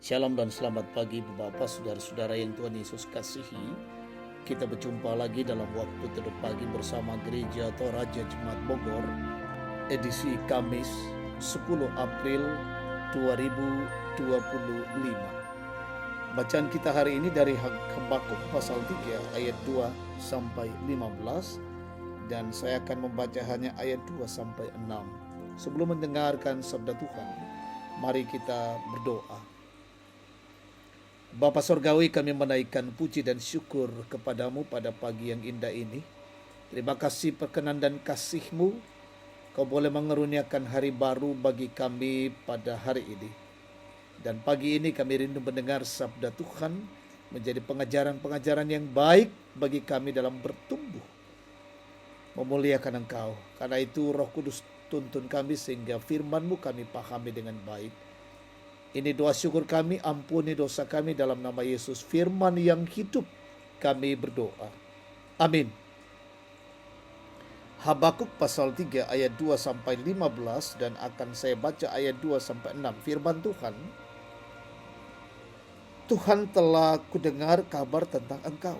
Shalom dan selamat pagi Bapak, saudara-saudara yang Tuhan Yesus kasihi. Kita berjumpa lagi dalam waktu teduh pagi bersama Gereja Toraja Jemaat Bogor, edisi Kamis 10 April 2025. Bacaan kita hari ini dari Habakuk pasal 3 ayat 2 sampai 15, dan saya akan membaca hanya ayat 2 sampai 6. Sebelum mendengarkan sabda Tuhan, mari kita berdoa. Bapa Sorgawi, kami menaikkan puji dan syukur kepadamu pada pagi yang indah ini. Terima kasih perkenan dan kasih-Mu, Kau boleh mengeruniakan hari baru bagi kami pada hari ini. Dan pagi ini kami rindu mendengar sabda Tuhan, menjadi pengajaran-pengajaran yang baik bagi kami dalam bertumbuh, memuliakan Engkau. Karena itu Roh Kudus tuntun kami sehingga firman-Mu kami pahami dengan baik. Ini doa syukur kami, ampuni dosa kami dalam nama Yesus, firman yang hidup kami berdoa. Amin. Habakuk pasal 3 ayat 2 sampai 15, dan akan saya baca ayat 2 sampai 6. Firman Tuhan, Tuhan telah kudengar kabar tentang Engkau,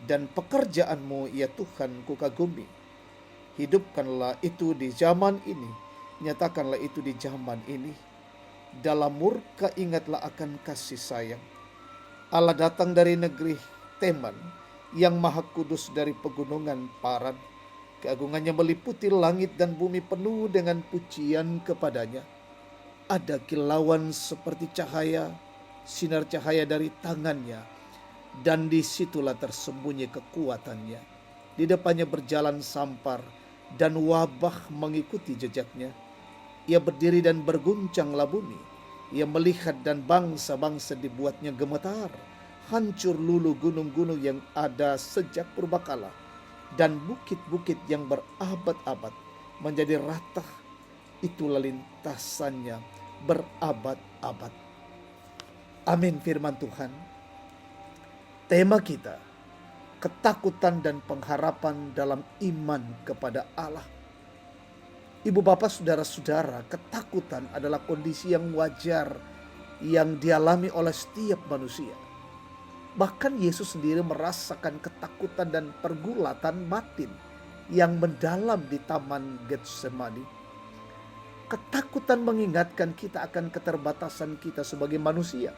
dan pekerjaan-Mu ya Tuhan kukagumi. Hidupkanlah itu di zaman ini, nyatakanlah itu di zaman ini. Dalam murka ingatlah akan kasih sayang. Allah datang dari negeri Teman, yang maha kudus dari pegunungan Paran. Keagungannya meliputi langit dan bumi, penuh dengan pujian kepadanya. Ada kilauan seperti cahaya, sinar cahaya dari tangannya, dan disitulah tersembunyi kekuatannya. Di depannya berjalan sampar, dan wabah mengikuti jejaknya. Ia berdiri dan berguncanglah bumi. Ia melihat dan bangsa-bangsa dibuatnya gemetar. Hancur luluh gunung-gunung yang ada sejak purbakala, dan bukit-bukit yang berabad-abad menjadi rata. Itulah lintasannya berabad-abad. Amin. Firman Tuhan. Tema kita, ketakutan dan pengharapan dalam iman kepada Allah. Ibu bapak saudara-saudara, ketakutan adalah kondisi yang wajar yang dialami oleh setiap manusia. Bahkan Yesus sendiri merasakan ketakutan dan pergulatan batin yang mendalam di Taman Getsemani. Ketakutan mengingatkan kita akan keterbatasan kita sebagai manusia,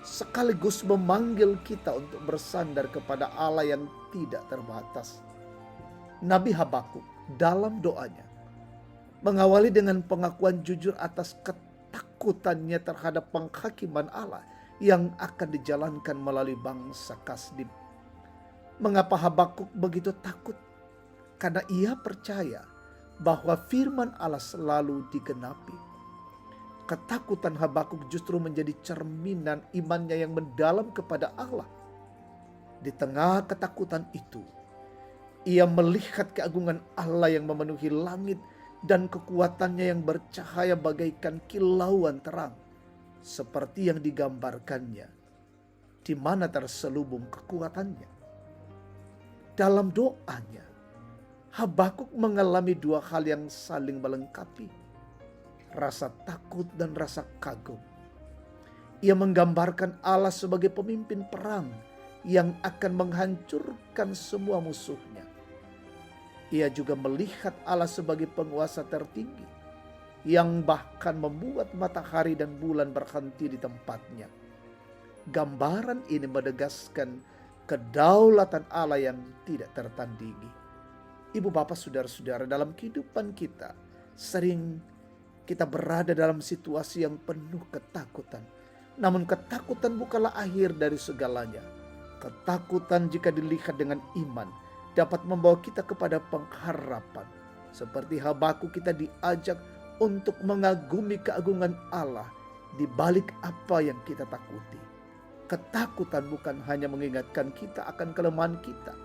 sekaligus memanggil kita untuk bersandar kepada Allah yang tidak terbatas. Nabi Habakuk dalam doanya mengawali dengan pengakuan jujur atas ketakutannya terhadap penghakiman Allah yang akan dijalankan melalui bangsa Kasdim. Mengapa Habakuk begitu takut? Karena ia percaya bahwa firman Allah selalu digenapi. Ketakutan Habakuk justru menjadi cerminan imannya yang mendalam kepada Allah. Di tengah ketakutan itu, ia melihat keagungan Allah yang memenuhi langit dan kekuatannya yang bercahaya bagaikan kilauan terang, seperti yang digambarkannya, di mana terselubung kekuatannya. Dalam doanya, Habakuk mengalami dua hal yang saling melengkapi, rasa takut dan rasa kagum. Ia menggambarkan Allah sebagai pemimpin perang yang akan menghancurkan semua musuhnya. Ia juga melihat Allah sebagai penguasa tertinggi, yang bahkan membuat matahari dan bulan berhenti di tempatnya. Gambaran ini menegaskan kedaulatan Allah yang tidak tertandingi. Ibu bapak saudara-saudara, dalam kehidupan kita sering kita berada dalam situasi yang penuh ketakutan. Namun ketakutan bukanlah akhir dari segalanya. Ketakutan jika dilihat dengan iman dapat membawa kita kepada pengharapan. Seperti Habakuk, kita diajak untuk mengagumi keagungan Allah di balik apa yang kita takuti. Ketakutan bukan hanya mengingatkan kita akan kelemahan kita,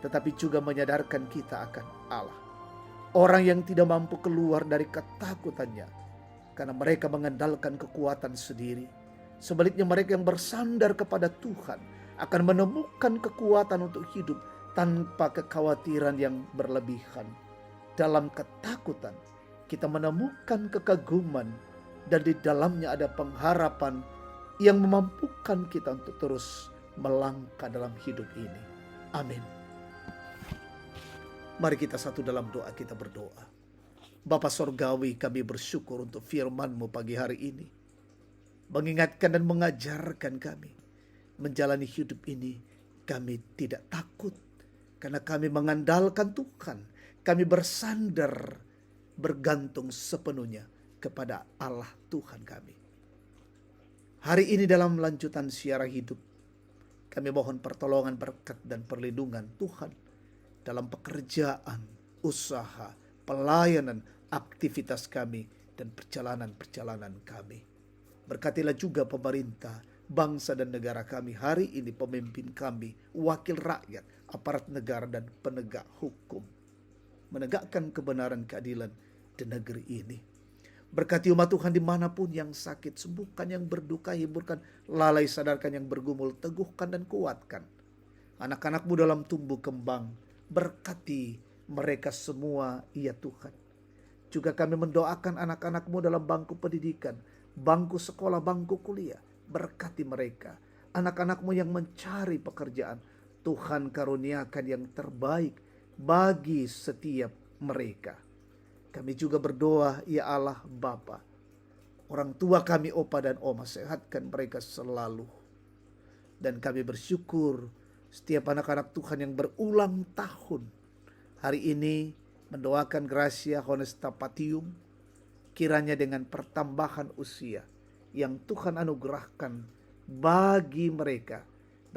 tetapi juga menyadarkan kita akan Allah. Orang yang tidak mampu keluar dari ketakutannya karena mereka mengandalkan kekuatan sendiri. Sebaliknya mereka yang bersandar kepada Tuhan akan menemukan kekuatan untuk hidup tanpa kekhawatiran yang berlebihan. Dalam ketakutan kita menemukan kekaguman, dan di dalamnya ada pengharapan yang memampukan kita untuk terus melangkah dalam hidup ini. Amin. Mari kita satu dalam doa, kita berdoa. Bapa Sorgawi, kami bersyukur untuk firman-Mu pagi hari ini. Mengingatkan dan mengajarkan kami menjalani hidup ini. Kami tidak takut karena kami mengandalkan Tuhan. Kami bersandar, bergantung sepenuhnya kepada Allah Tuhan kami. Hari ini dalam lanjutan siara hidup, kami mohon pertolongan, berkat, dan perlindungan Tuhan dalam pekerjaan, usaha, pelayanan, aktivitas kami, dan perjalanan-perjalanan kami. Berkatilah juga pemerintah, bangsa dan negara kami hari ini, pemimpin kami, wakil rakyat, aparat negara, dan penegak hukum. Menegakkan kebenaran, keadilan di negeri ini. Berkati umat Tuhan dimanapun yang sakit, sembuhkan, yang berduka hiburkan, lalai sadarkan, yang bergumul teguhkan dan kuatkan. Anak-anak-Mu dalam tumbuh kembang, berkati mereka semua ya Tuhan. Juga kami mendoakan anak-anak-Mu dalam bangku pendidikan, bangku sekolah, bangku kuliah. Berkati mereka. Anak-anak-Mu yang mencari pekerjaan, Tuhan karuniakan yang terbaik bagi setiap mereka. Kami juga berdoa, ya Allah Bapa, orang tua kami, opa dan oma, sehatkan mereka selalu. Dan kami bersyukur setiap anak-anak Tuhan yang berulang tahun hari ini mendoakan Gracia Honesta Patium, kiranya dengan pertambahan usia yang Tuhan anugerahkan bagi mereka,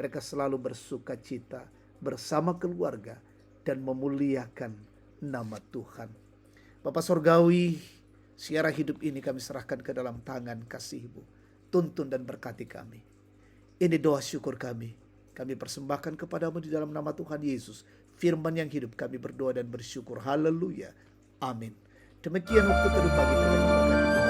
mereka selalu bersuka cita bersama keluarga dan memuliakan nama Tuhan. Bapa Sorgawi, siara hidup ini kami serahkan ke dalam tangan kasih-Mu. Tuntun dan berkati kami. Ini doa syukur kami. Kami persembahkan kepadamu di dalam nama Tuhan Yesus. Firman yang hidup, kami berdoa dan bersyukur. Haleluya. Amin. Demikian waktu teduh pagi Tuhan memberkati.